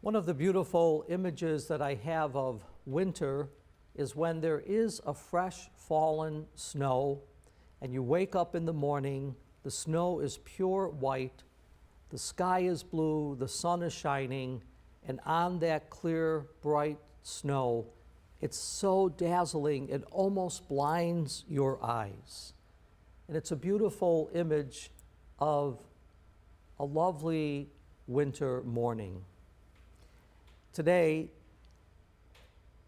One of the beautiful images that I have of winter is when there is a fresh fallen snow and you wake up in the morning, the snow is pure white, the sky is blue, the sun is shining, and on that clear, bright snow, it's so dazzling it almost blinds your eyes. And it's a beautiful image of a lovely winter morning. Today,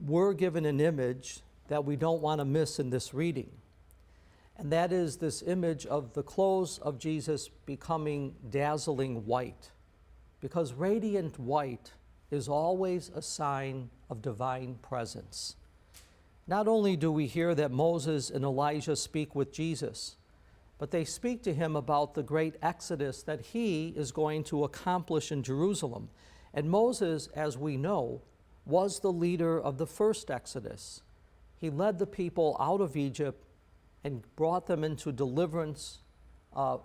we're given an image that we don't want to miss in this reading. And that is this image of the clothes of Jesus becoming dazzling white. Because radiant white is always a sign of divine presence. Not only do we hear that Moses and Elijah speak with Jesus, but they speak to him about the great exodus that he is going to accomplish in Jerusalem. And Moses, as we know, was the leader of the first exodus. He led the people out of Egypt and brought them into deliverance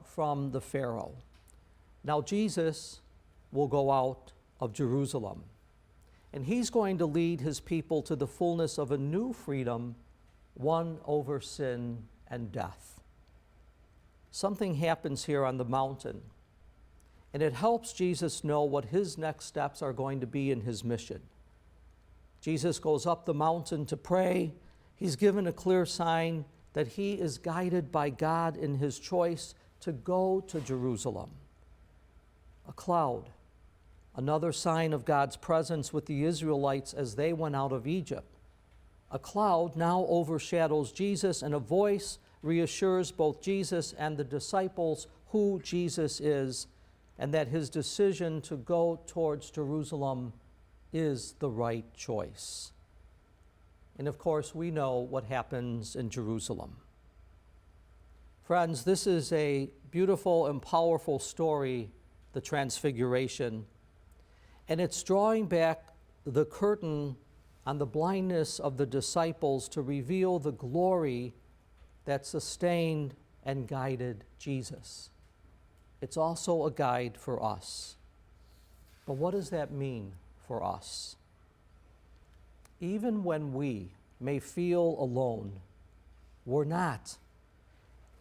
from the Pharaoh. Now Jesus will go out of Jerusalem, and he's going to lead his people to the fullness of a new freedom, won over sin and death. Something happens here on the mountain, and it helps Jesus know what his next steps are going to be in his mission. Jesus goes up the mountain to pray. He's given a clear sign that he is guided by God in his choice to go to Jerusalem. A cloud, another sign of God's presence with the Israelites as they went out of Egypt. A cloud now overshadows Jesus, and a voice reassures both Jesus and the disciples who Jesus is, and that his decision to go towards Jerusalem is the right choice. And of course, we know what happens in Jerusalem. Friends, this is a beautiful and powerful story, the Transfiguration, and it's drawing back the curtain on the blindness of the disciples to reveal the glory that sustained and guided Jesus. It's also a guide for us. But what does that mean for us? Even when we may feel alone, we're not,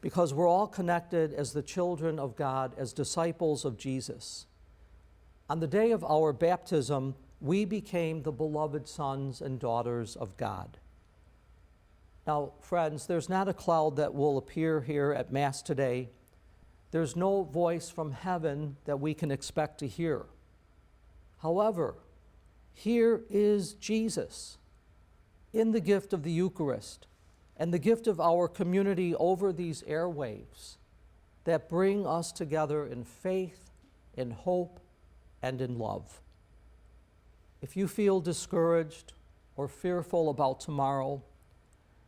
because we're all connected as the children of God, as disciples of Jesus. On the day of our baptism, we became the beloved sons and daughters of God. Now, friends, there's not a cloud that will appear here at Mass today. There's no voice from heaven that we can expect to hear. However, here is Jesus in the gift of the Eucharist and the gift of our community over these airwaves that bring us together in faith, in hope, and in love. If you feel discouraged or fearful about tomorrow,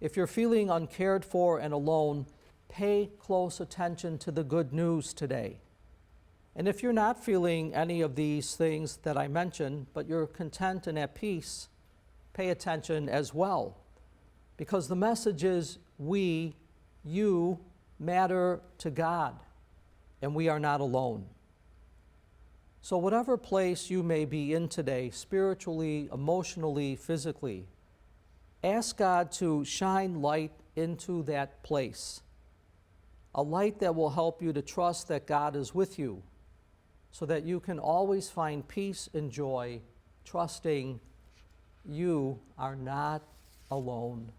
if you're feeling uncared for and alone, pay close attention to the good news today. And if you're not feeling any of these things that I mentioned, but you're content and at peace, pay attention as well. Because the message is you matter to God, and we are not alone. So whatever place you may be in today, spiritually, emotionally, physically, ask God to shine light into that place. A light that will help you to trust that God is with you, so that you can always find peace and joy, trusting you are not alone.